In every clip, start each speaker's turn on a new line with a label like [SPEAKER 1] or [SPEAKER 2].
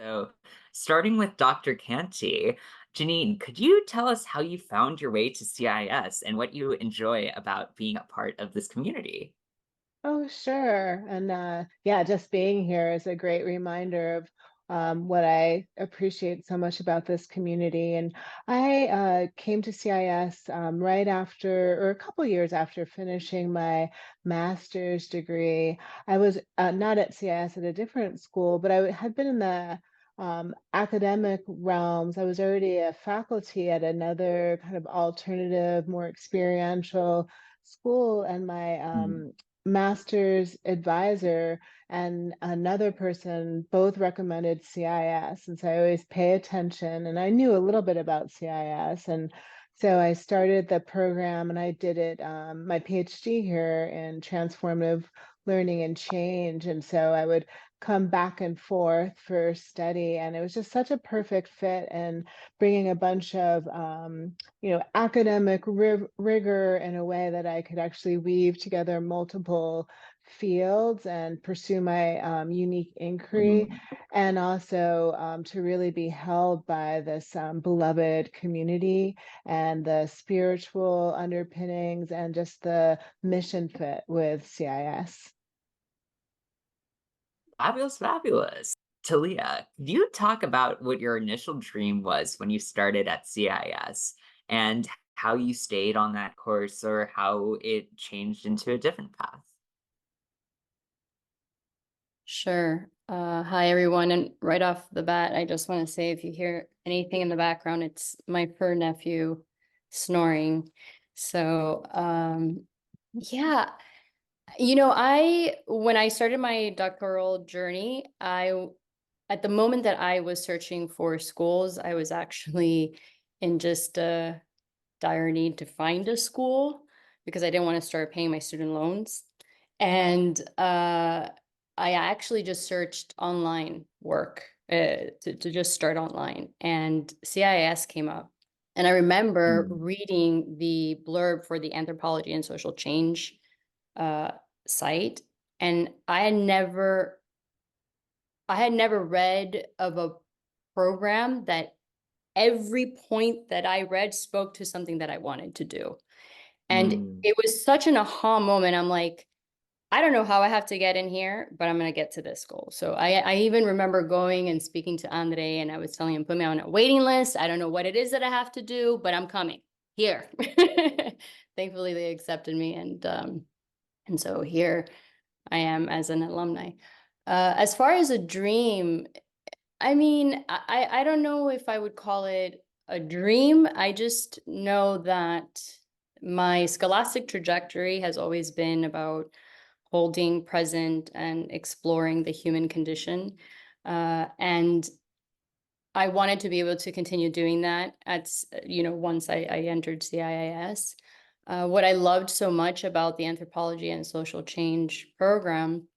[SPEAKER 1] So, starting with Dr. Canty, Jeanine, could you tell us how you found your way to CIS and what you enjoy about being a part of this community?
[SPEAKER 2] Oh, sure. And yeah, just being here is a great reminder of what I appreciate so much about this community. And I came to CIS right after, or a couple years after finishing my master's degree. I was not at CIS at a different school, but I had been in the academic realms. I was already a faculty at another kind of alternative, more experiential school, and my
[SPEAKER 1] Mm.
[SPEAKER 2] master's advisor and another person both recommended CIS. And so I always pay attention. And I knew a little bit about CIS. And so I started the program and I did it, my PhD here in transformative learning and change. And so I would come back and forth for study. And it was just such a perfect fit and bringing a bunch of academic rigor in a way that I could actually weave together multiple fields and pursue my unique inquiry,
[SPEAKER 1] Mm.
[SPEAKER 2] and also to really be held by this beloved community and the spiritual underpinnings and just the mission fit with CIS.
[SPEAKER 1] Fabulous, fabulous. Talia, could you talk about what your initial dream was when you started at CIS and how you stayed on that course or how it changed into a different path?
[SPEAKER 3] Sure. Hi, everyone. And right off the bat, I just want to say if you hear anything in the background, it's my fur nephew snoring. So, yeah, when I started my doctoral journey, at the moment that I was searching for schools, I was actually in just a dire need to find a school because I didn't want to start paying my student loans. And I actually just searched online work to just start online, and CIS came up. And I remember
[SPEAKER 1] Mm.
[SPEAKER 3] reading the blurb for the Anthropology and Social Change uh, site, and I had never read of a program that every point that I read spoke to something that I wanted to do. And
[SPEAKER 1] Mm.
[SPEAKER 3] it was such an aha moment. I'm like, I don't know how I have to get in here, but I'm going to get to this goal. So I even remember going and speaking to Andre, and I was telling him, put me on a waiting list. I don't know what it is that I have to do, but I'm coming here. Thankfully, they accepted me. And so here I am as an alumni. As far as a dream, I mean, I don't know if I would call it a dream. I just know that my scholastic trajectory has always been about holding present and exploring the human condition. And I wanted to be able to continue doing that once I entered CIIS. What I loved so much about the anthropology and social change program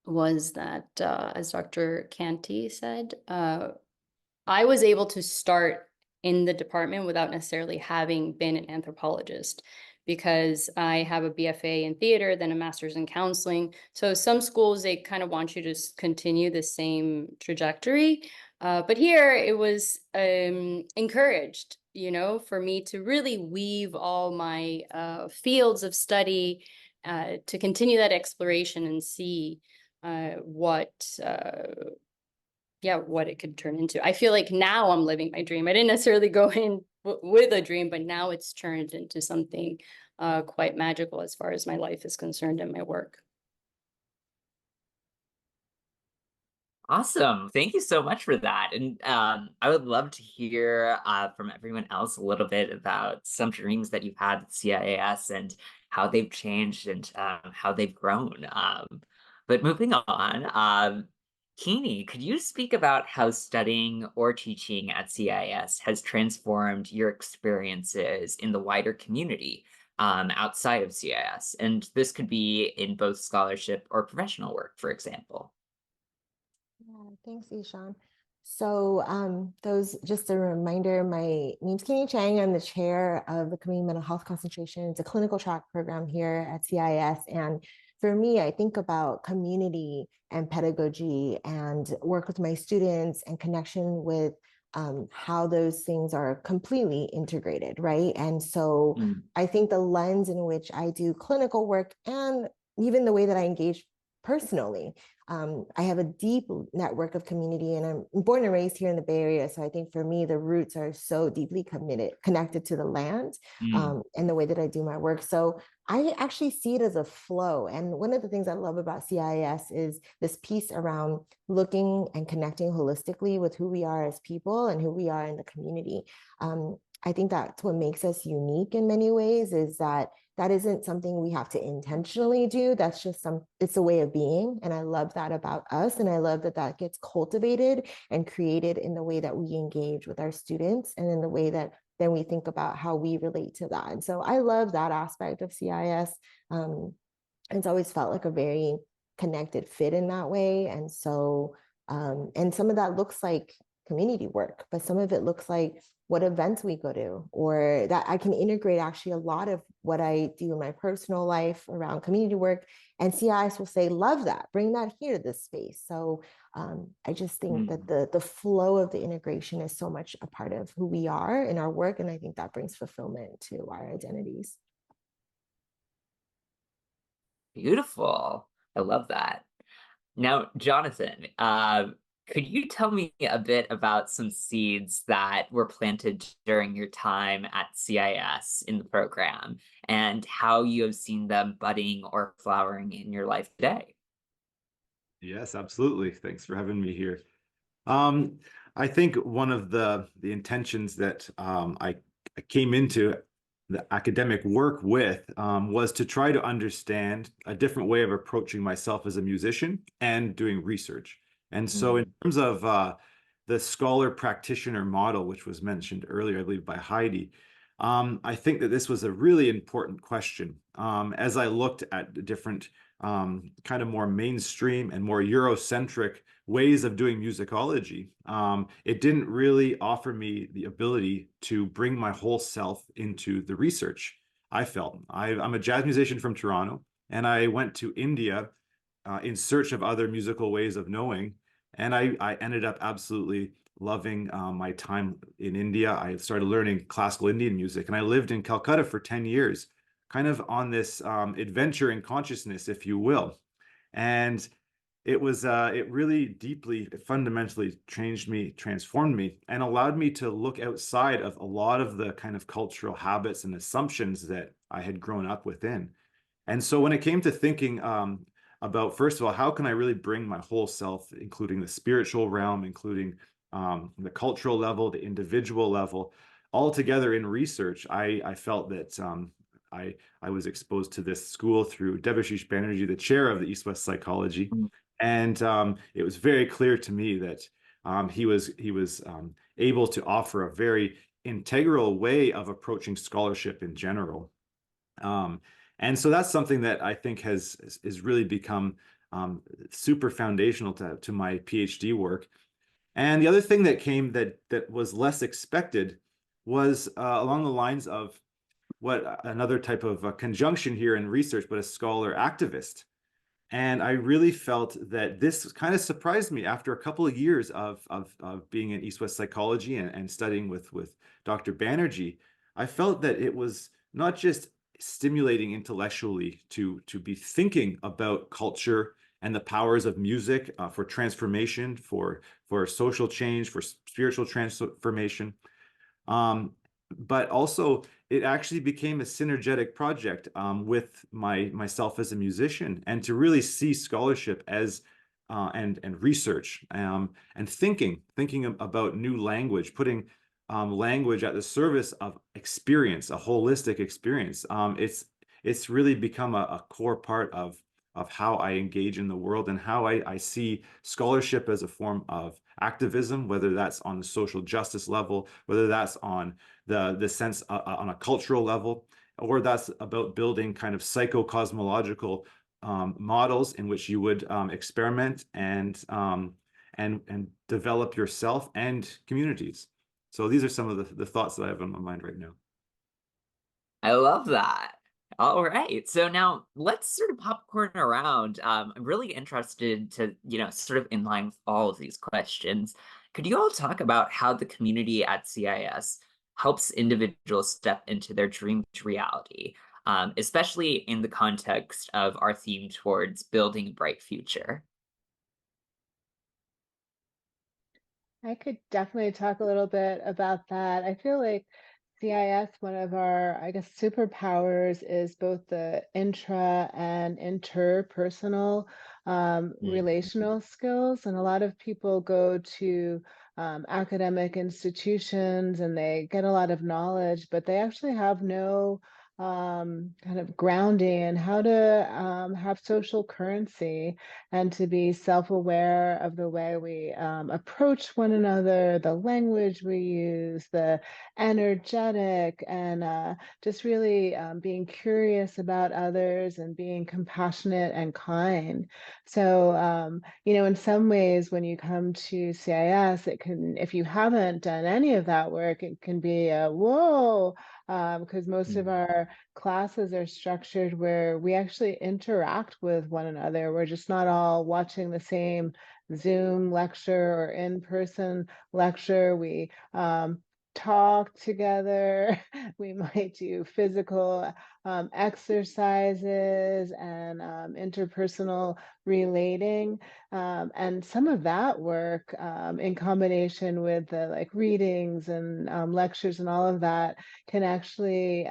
[SPEAKER 3] was that, as Dr. Canty said, I was able to start in the department without necessarily having been an anthropologist because I have a BFA in theater, then a master's in counseling. So some schools, they kind of want you to continue the same trajectory. But here it was encouraged, for me to really weave all my fields of study to continue that exploration and see what it could turn into. I feel like now I'm living my dream. I didn't necessarily go in with a dream, but now it's turned into something quite magical as far as my life is concerned and my work.
[SPEAKER 1] Awesome. Thank you so much for that. And I would love to hear from everyone else a little bit about some dreams that you've had at CIAS and how they've changed and how they've grown. But moving on, Kini, could you speak about how studying or teaching at CIS has transformed your experiences in the wider community outside of CIS? And this could be in both scholarship or professional work, for example.
[SPEAKER 4] Yeah, thanks, Ishan. So, those just a reminder, my name's Chang. I'm the chair of the Community Mental Health Concentration. It's a clinical track program here at CIS. And for me, I think about community and pedagogy and work with my students and connection with how those things are completely integrated, right? And so I think the lens in which I do clinical work and even the way that I engage personally, I have a deep network of community, and I'm born and raised here in the Bay Area. So I think for me, the roots are so deeply connected to the land and the way that I do my work. So I actually see it as a flow. And one of the things I love about CIIS is this piece around looking and connecting holistically with who we are as people and who we are in the community. I think that's what makes us unique in many ways, is that that isn't something we have to intentionally do. That's just it's a way of being. And I love that about us. And I love that that gets cultivated and created in the way that we engage with our students and in the way that then we think about how we relate to that. And so I love that aspect of CIIS. It's always felt like a very connected fit in that way. And so, and some of that looks like community work, but some of it looks like what events we go to, or that I can integrate actually a lot of what I do in my personal life around community work. And CIIS will say, love that, bring that here to this space. So I just think that the flow of the integration is so much a part of who we are in our work. And I think that brings fulfillment to our identities.
[SPEAKER 1] Beautiful. I love that. Now, Jonathan, could you tell me a bit about some seeds that were planted during your time at CIIS in the program and how you have seen them budding or flowering in your life today?
[SPEAKER 5] Yes, absolutely. Thanks for having me here. I think one of the intentions that I came into the academic work with was to try to understand a different way of approaching myself as a musician and doing research. And so in terms of the scholar practitioner model, which was mentioned earlier, I believe by Heidi, I think that this was a really important question. As I looked at the different kind of more mainstream and more Eurocentric ways of doing musicology, it didn't really offer me the ability to bring my whole self into the research. I felt I'm a jazz musician from Toronto, and I went to India in search of other musical ways of knowing, and I ended up absolutely loving my time in India. I started learning classical Indian music, and I lived in Calcutta for 10 years, kind of on this adventure in consciousness, if you will. And it was it really deeply, fundamentally changed me, transformed me, and allowed me to look outside of a lot of the kind of cultural habits and assumptions that I had grown up within. And so when it came to thinking about, first of all, how can I really bring my whole self, including the spiritual realm, including the cultural level, the individual level, all together in research, I felt that I was exposed to this school through Debashish Banerjee, the chair of the East-West Psychology. And it was very clear to me that he was able to offer a very integral way of approaching scholarship in general. And so that's something that I think has really become super foundational to my PhD work. And the other thing that came that was less expected was along the lines of what another type of conjunction here in research, but a scholar activist. And I really felt that this kind of surprised me after a couple of years of being in East-West Psychology and studying with Dr. Banerjee. I felt that it was not just stimulating intellectually to be thinking about culture and the powers of music for transformation, for social change, for spiritual transformation, but also it actually became a synergetic project with myself as a musician, and to really see scholarship as and research and thinking about new language, putting language at the service of experience, a holistic experience. It's really become a core part of how I engage in the world and how I see scholarship as a form of activism, whether that's on the social justice level, whether that's on the sense on a cultural level, or that's about building kind of psycho-cosmological models in which you would experiment and develop yourself and communities. So these are some of the thoughts that I have on my mind right now.
[SPEAKER 1] I love that. All right. So now let's sort of popcorn around. I'm really interested to, sort of in line with all of these questions. Could you all talk about how the community at CIS helps individuals step into their dreamed reality, especially in the context of our theme towards building a bright future?
[SPEAKER 2] I could definitely talk a little bit about that. I feel like CIS, one of our, I guess, superpowers is both the intra and interpersonal
[SPEAKER 1] Mm.
[SPEAKER 2] relational skills. And a lot of people go to academic institutions and they get a lot of knowledge, but they actually have no kind of grounding in how to have social currency and to be self-aware of the way we approach one another, the language we use, the energetic, and just really being curious about others and being compassionate and kind. So, in some ways, when you come to CIS, it can, if you haven't done any of that work, it can be a whoa, because most of
[SPEAKER 1] Mm.
[SPEAKER 2] our classes are structured where we actually interact with one another. We're just not all watching the same Zoom lecture or in-person lecture. We talk together. We might do physical exercises and interpersonal relating. And some of that work in combination with the like readings and lectures and all of that can actually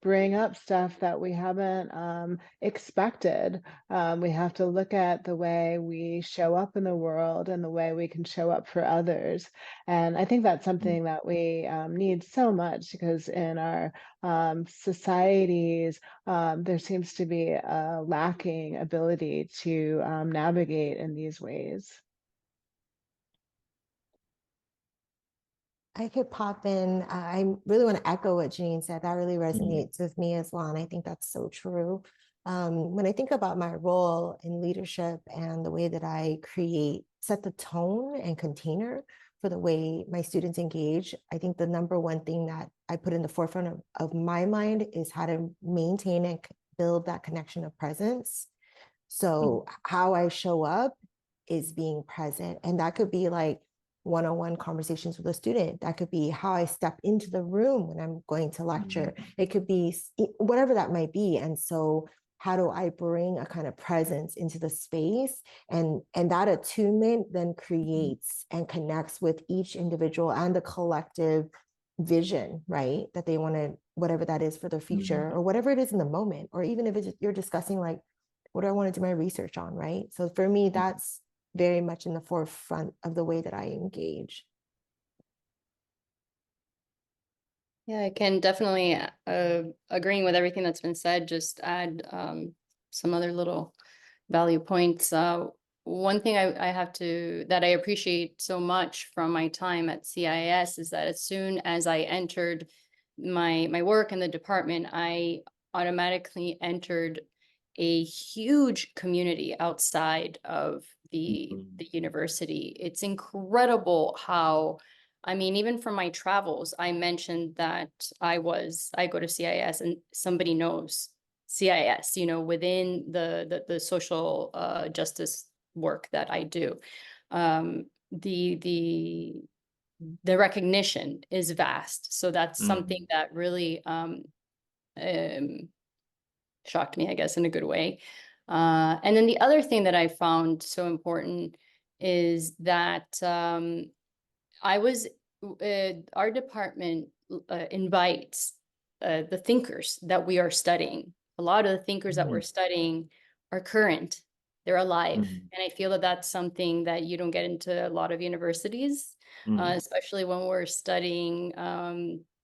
[SPEAKER 2] bring up stuff that we haven't expected. We have to look at the way we show up in the world and the way we can show up for others. And I think that's something that we need so much because in our societies, there seems to be a lacking ability to navigate in these ways.
[SPEAKER 4] I could pop in. I really want to echo what Jeanine said. That really
[SPEAKER 1] Mm.
[SPEAKER 4] resonates with me as well. And I think that's so true. When I think about my role in leadership and the way that I set the tone and container for the way my students engage, I think the number one thing that I put in the forefront of my mind is how to maintain and build that connection of presence. So how I show up is being present. And that could be like one-on-one conversations with a student. That could be how I step into the room when I'm going to lecture. It could be whatever that might be. And so how do I bring a kind of presence into the space? And that attunement then creates and connects with each individual and the collective vision, right? That they want to, whatever that is for their future or whatever it is in the moment, or even if you're discussing like, what do I want to do my research on, right? So for me, that's very much in the forefront of the way that I engage.
[SPEAKER 3] Yeah, I can definitely agreeing with everything that's been said, just add some other little value points. One thing that I appreciate so much from my time at CIIS is that as soon as I entered my work in the department, I automatically entered a huge community outside of the university. It's incredible how, I mean, even from my travels, I mentioned that I go to CIIS and somebody knows CIIS, within the social justice work that I do. The recognition is vast. So that's something that really shocked me, I guess, in a good way. And then the other thing that I found so important is that our department invites the thinkers that we are studying. A lot of the thinkers that we're studying are current, they're alive. And I feel that that's something that you don't get into a lot of universities, especially when we're studying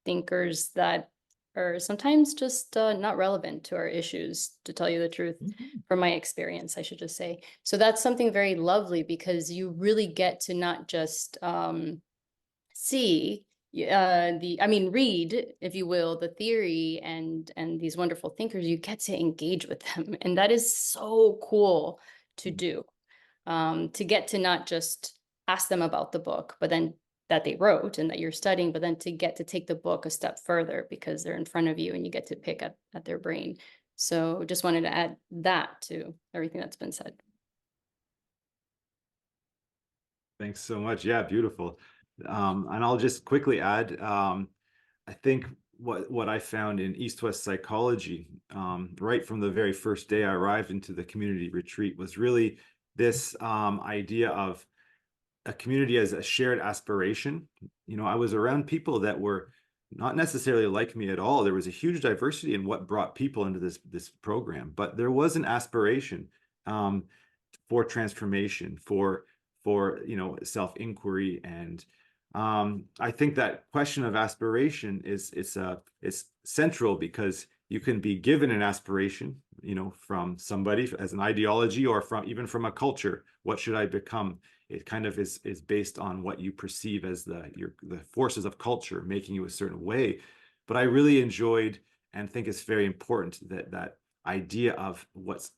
[SPEAKER 3] thinkers that are sometimes just not relevant to our issues, to tell you the truth, from my experience, I should just say. So that's something very lovely because you really get to not just read, if you will, the theory and these wonderful thinkers, you get to engage with them. And that is so cool to do, to get to not just ask them about the book, but then that they wrote and that you're studying, but then to get to take the book a step further because they're in front of you and you get to pick at their brain. So just wanted to add that to everything that's been said.
[SPEAKER 5] Thanks so much. Yeah, beautiful. And I'll just quickly add, I think what I found in East-West psychology, right from the very first day I arrived into the community retreat, was really this idea of a community as a shared aspiration. You know, I was around people that were not necessarily like me at all. There was a huge diversity in what brought people into this program, but there was an aspiration for transformation, for you know, self-inquiry. And I think that question of aspiration is it's central, because you can be given an aspiration, you know, from somebody as an ideology, or from even from a culture. What should I become? It kind of is based on what you perceive as the forces of culture making you a certain way. But I really enjoyed and think it's very important that idea of what's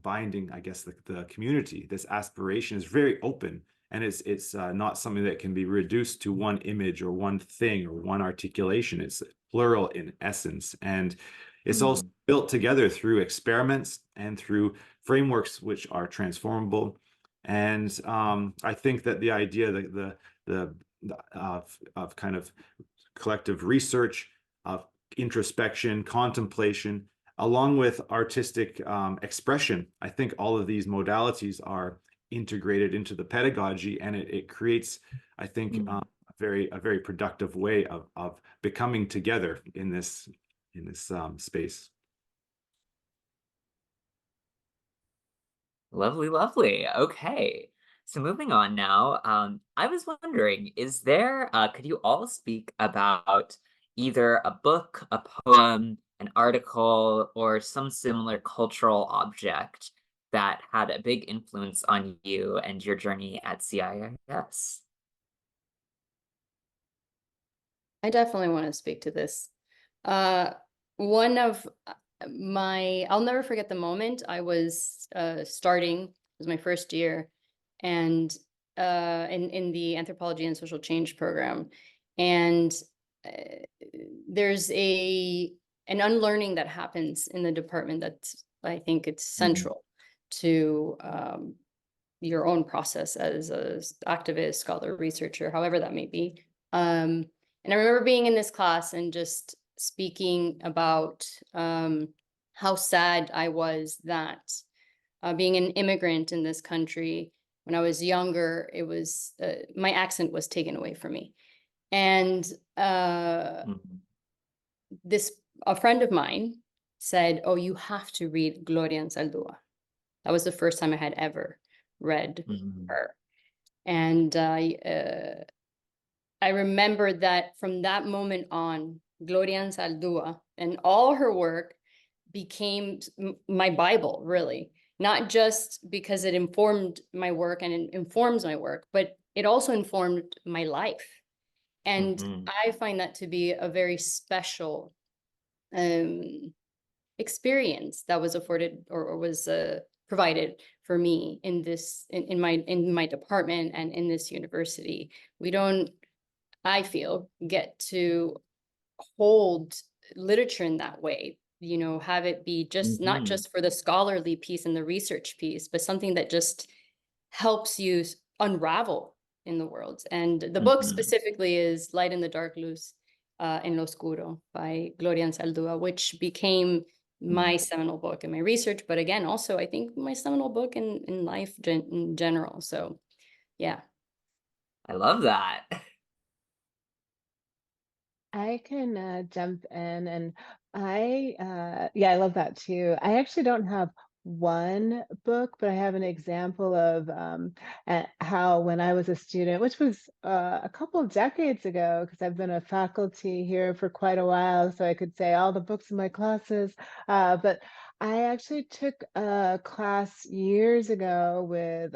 [SPEAKER 5] binding, I guess, the community. This aspiration is very open, and it's not something that can be reduced to one image or one thing or one articulation. It's plural in essence, and it's also built together through experiments and through frameworks which are transformable. And I think that the idea that of kind of collective research, of introspection, contemplation, along with artistic expression, I think all of these modalities are integrated into the pedagogy, and it creates, I think, a very productive way of becoming together in this space.
[SPEAKER 1] Lovely, lovely. Okay. So moving on now, I was wondering, is there, could you all speak about either a book, a poem, an article, or some similar cultural object that had a big influence on you and your journey at CIIS?
[SPEAKER 3] I definitely want to speak to this. One of I'll never forget the moment I was starting, it was my first year, and in the Anthropology and Social Change program. And there's an unlearning that happens in the department that's, I think it's central to your own process as an activist, scholar, researcher, however that may be. And I remember being in this class and just speaking about how sad I was that being an immigrant in this country, when I was younger, it was my accent was taken away from me. And a friend of mine said, "Oh, you have to read Gloria Anzaldúa." That was the first time I had ever read her. And I remember that from that moment on, Gloria Anzaldúa and all her work became my Bible, really. Not just because it informed my work and it informs my work, but it also informed my life. And I find that to be a very special experience that was afforded or was provided for me in this in my department and in this university. We don't, I feel, get to hold literature in that way, you know, have it be just not just for the scholarly piece and the research piece, but something that just helps you unravel in the world. And the book specifically is Light in the Dark, Luz en lo Oscuro by Gloria Anzaldúa, which became my seminal book in my research, but again, also I think my seminal book in life in general. So yeah.
[SPEAKER 1] I love that.
[SPEAKER 2] I can jump in, and I love that too. I actually don't have one book, but I have an example of how when I was a student, which was a couple of decades ago, because I've been a faculty here for quite a while, so I could say all the books in my classes, but I actually took a class years ago with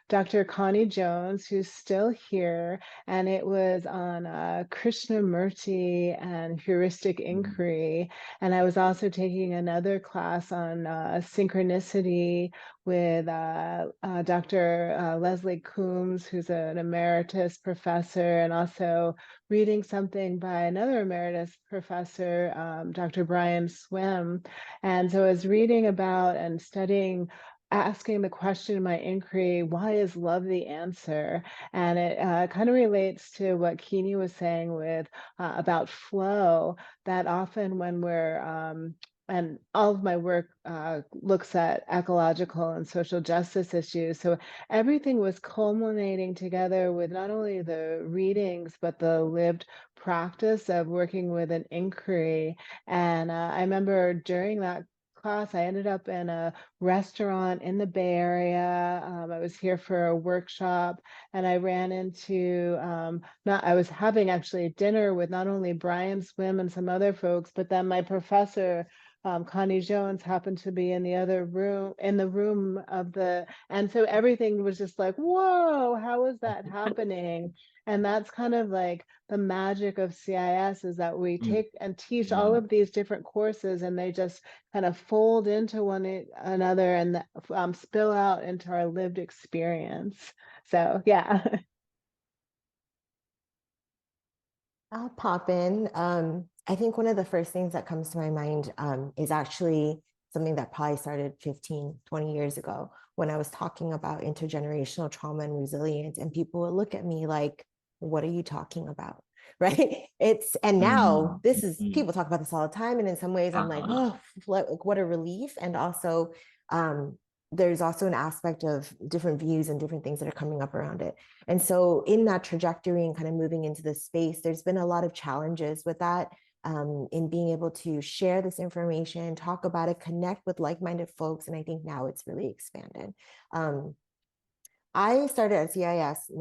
[SPEAKER 2] Dr. Connie Jones, who's still here, and it was on Krishnamurti and heuristic inquiry. And I was also taking another class on synchronicity with Dr. Leslie Coombs, who's an emeritus professor, and also reading something by another emeritus professor, Dr. Brian Swim. And so I was reading about and studying, asking the question in my inquiry, why is love the answer? And it kind of relates to what Kini was saying with about flow, that often when we're and all of my work looks at ecological and social justice issues. So everything was culminating together with not only the readings, but the lived practice of working with an inquiry. And I remember during that class, I ended up in a restaurant in the Bay Area. I was here for a workshop, and I ran into I was having actually dinner with not only Brian Swim and some other folks, but then my professor, Connie Jones, happened to be in the other room, in the room of the, and so everything was just like, whoa, how is that happening? And that's kind of like the magic of CIS, is that we take and teach all of these different courses, and they just kind of fold into one another and spill out into our lived experience. So yeah.
[SPEAKER 4] I'll pop in. I think one of the first things that comes to my mind is actually something that probably started 15, 20 years ago when I was talking about intergenerational trauma and resilience, and people would look at me like, what are you talking about? Right? And now this is, people talk about this all the time. And in some ways I'm like, oh, what a relief. And also, there's also an aspect of different views and different things that are coming up around it. And so in that trajectory and kind of moving into this space, there's been a lot of challenges with that, in being able to share this information, talk about it, connect with like-minded folks. And I think now it's really expanded. I started at CIS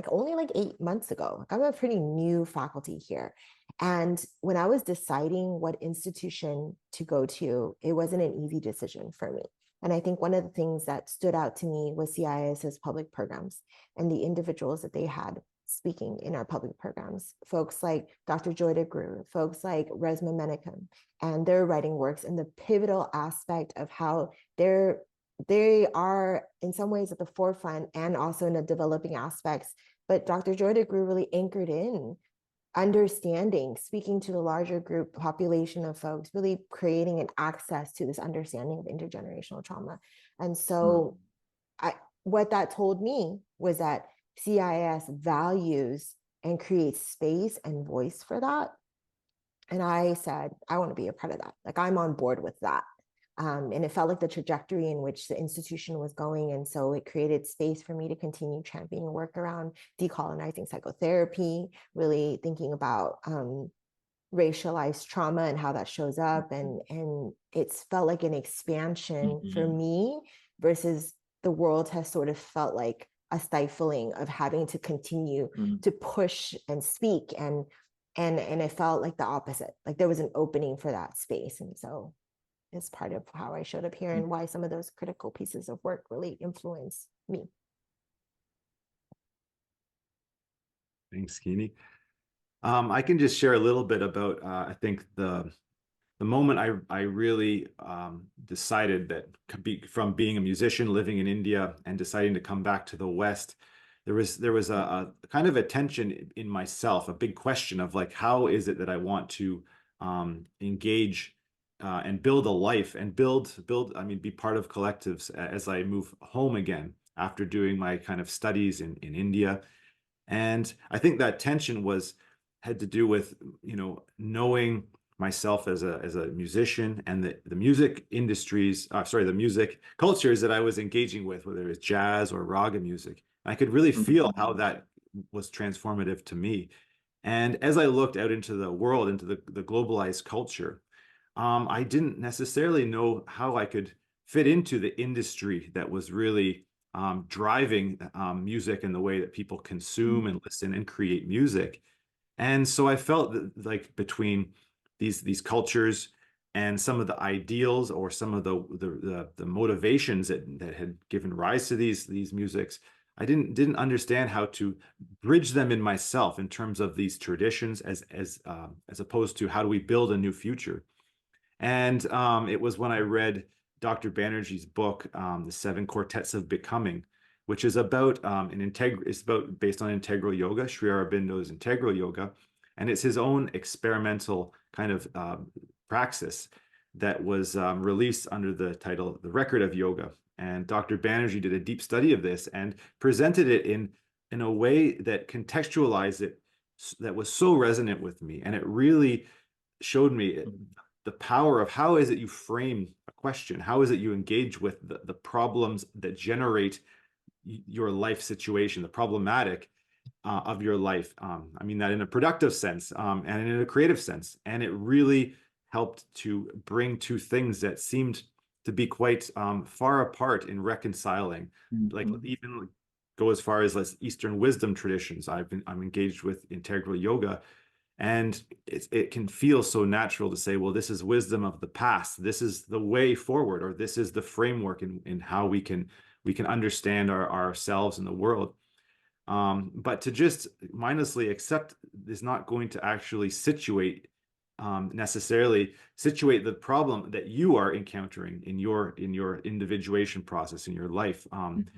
[SPEAKER 4] only like 8 months ago. I'm a pretty new faculty here. And when I was deciding what institution to go to, it wasn't an easy decision for me. And I think one of the things that stood out to me was CIIS's public programs and the individuals that they had speaking in our public programs. Folks like Dr. Joy DeGruy, folks like Resma Menachem, and their writing works, and the pivotal aspect of how they are in some ways at the forefront and also in the developing aspects. But Dr. Joy DeGruy really anchored in understanding, speaking to the larger group population of folks, really creating an access to this understanding of intergenerational trauma. And so what that told me was that CIS values and creates space and voice for that. And I said, I want to be a part of that. Like, I'm on board with that. And it felt like the trajectory in which the institution was going. And so it created space for me to continue championing work around decolonizing psychotherapy, really thinking about racialized trauma and how that shows up. And it's felt like an expansion for me, versus the world has sort of felt like a stifling of having to continue to push and speak. And it felt like the opposite, like there was an opening for that space. And so is part of how I showed up here and why some of those critical pieces of work really influence me.
[SPEAKER 5] Thanks, Kini. I can just share a little bit about, I think the moment I really decided that from being a musician living in India and deciding to come back to the West, there was a kind of a tension in myself, a big question of like, how is it that I want to engage and build a life and be part of collectives as I move home again after doing my kind of studies in India. And I think that tension had to do with, knowing myself as a musician and the music industries, the music cultures that I was engaging with, whether it's jazz or raga music. I could really feel how that was transformative to me. And as I looked out into the world, into the globalized culture, I didn't necessarily know how I could fit into the industry that was really driving music and the way that people consume and listen and create music. And so I felt that, like, between these cultures and some of the ideals or some of the motivations that had given rise to these musics, I didn't understand how to bridge them in myself in terms of these traditions as opposed to how do we build a new future. And it was when I read Dr. Banerjee's book, The Seven Quartets of Becoming, which is about based on integral yoga, Sri Aurobindo's integral yoga, and it's his own experimental kind of praxis that was released under the title The Record of Yoga. And Dr. Banerjee did a deep study of this and presented it in a way that contextualized it, that was so resonant with me. And it really showed me the power of how is it you frame a question? How is it you engage with the problems that generate your life situation, the problematic of your life? I mean that in a productive sense and in a creative sense. And it really helped to bring two things that seemed to be quite far apart in reconciling. Like even go as far as Eastern wisdom traditions. I'm engaged with integral yoga, and it can feel so natural to say, well, this is wisdom of the past. This is the way forward, or this is the framework in how we can understand ourselves and the world. But to just mindlessly accept is not going to actually necessarily situate the problem that you are encountering in your individuation process in your life. And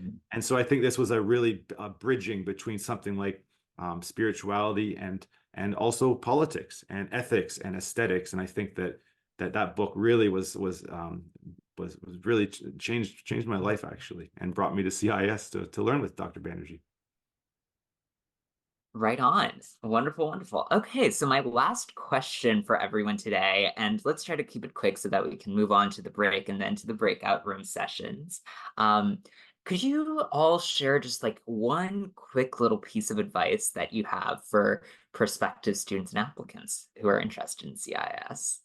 [SPEAKER 5] so I think this was a really bridging between something like spirituality and also politics and ethics and aesthetics. And I think that book really was really changed my life, actually, and brought me to CIIS to learn with Dr. Banerjee.
[SPEAKER 1] Right on. Wonderful, wonderful. Okay, so my last question for everyone today, and let's try to keep it quick so that we can move on to the break and then to the breakout room sessions. Could you all share just like one quick little piece of advice that you have for prospective students and applicants who are interested in CIIS?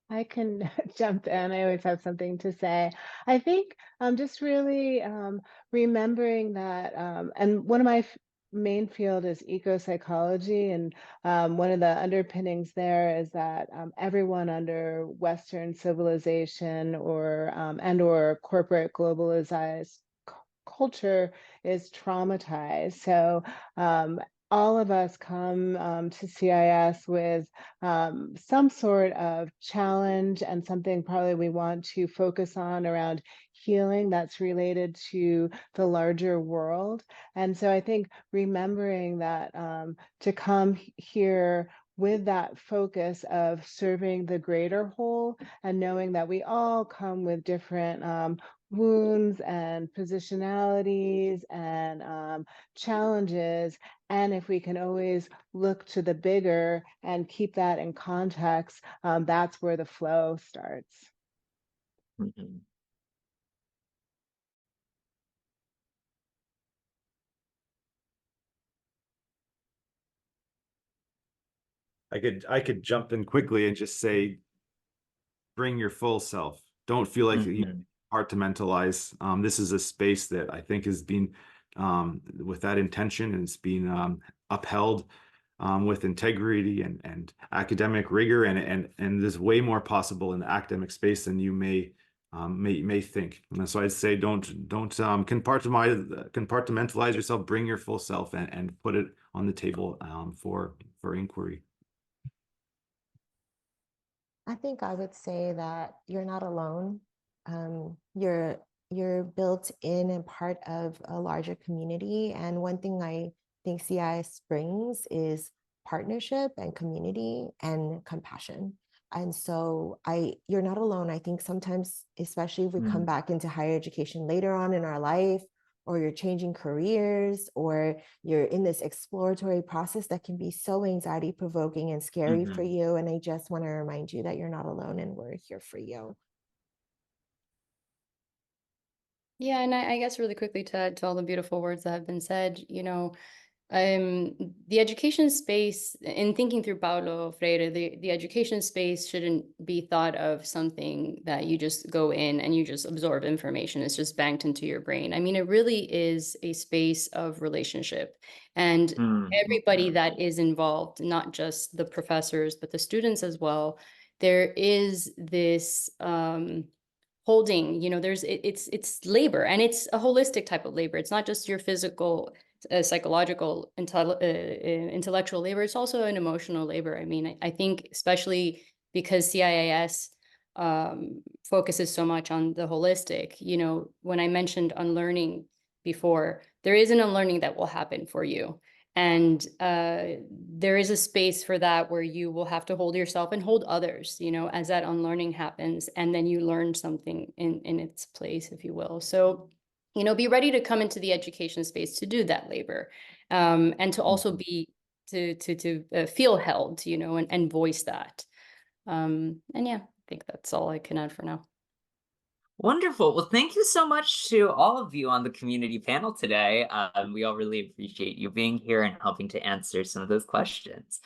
[SPEAKER 2] I can jump in. I always have something to say. I think just really remembering that, and one of my main field is eco-psychology, and one of the underpinnings there is that everyone under Western civilization or corporate globalized culture is traumatized. So all of us come to CIIS with some sort of challenge and something probably we want to focus on around healing that's related to the larger world. And so I think remembering that to come here with that focus of serving the greater whole, and knowing that we all come with different wounds and positionalities and challenges. And if we can always look to the bigger and keep that in context, that's where the flow starts.
[SPEAKER 1] Mm-hmm.
[SPEAKER 5] I could jump in quickly and just say, bring your full self. Don't feel like you compartmentalize. This is a space that I think has been with that intention, and it's been upheld with integrity and academic rigor, and there's way more possible in the academic space than you may think. And so I'd say don't compartmentalize yourself. Bring your full self and put it on the table for inquiry.
[SPEAKER 4] I think I would say that you're not alone. You're built in and part of a larger community. And one thing I think CIIS brings is partnership and community and compassion. And so you're not alone. I think sometimes, especially if we come back into higher education later on in our life, or you're changing careers, or you're in this exploratory process that can be so anxiety provoking and scary for you. And I just want to remind you that you're not alone and we're here for you.
[SPEAKER 3] Yeah, and I guess really quickly to add to all the beautiful words that have been said, the education space, in thinking through Paulo Freire, the education space shouldn't be thought of something that you just go in and you just absorb information. It's just banked into your brain. I mean, it really is a space of relationship, and everybody that is involved, not just the professors, but the students as well. There is this holding, it's labor, and it's a holistic type of labor. It's not just your physical, psychological, intellectual labor. It's also an emotional labor. I mean, I think especially because CIIS focuses so much on the holistic. You know, when I mentioned unlearning before, there is an unlearning that will happen for you. And there is a space for that where you will have to hold yourself and hold others, you know, as that unlearning happens, and then you learn something in its place, if you will. So, you know, be ready to come into the education space to do that labor, and to also be to feel held, you know, and voice that. And yeah, I think that's all I can add for now.
[SPEAKER 1] Wonderful. Well, thank you so much to all of you on the community panel today. We all really appreciate you being here and helping to answer some of those questions.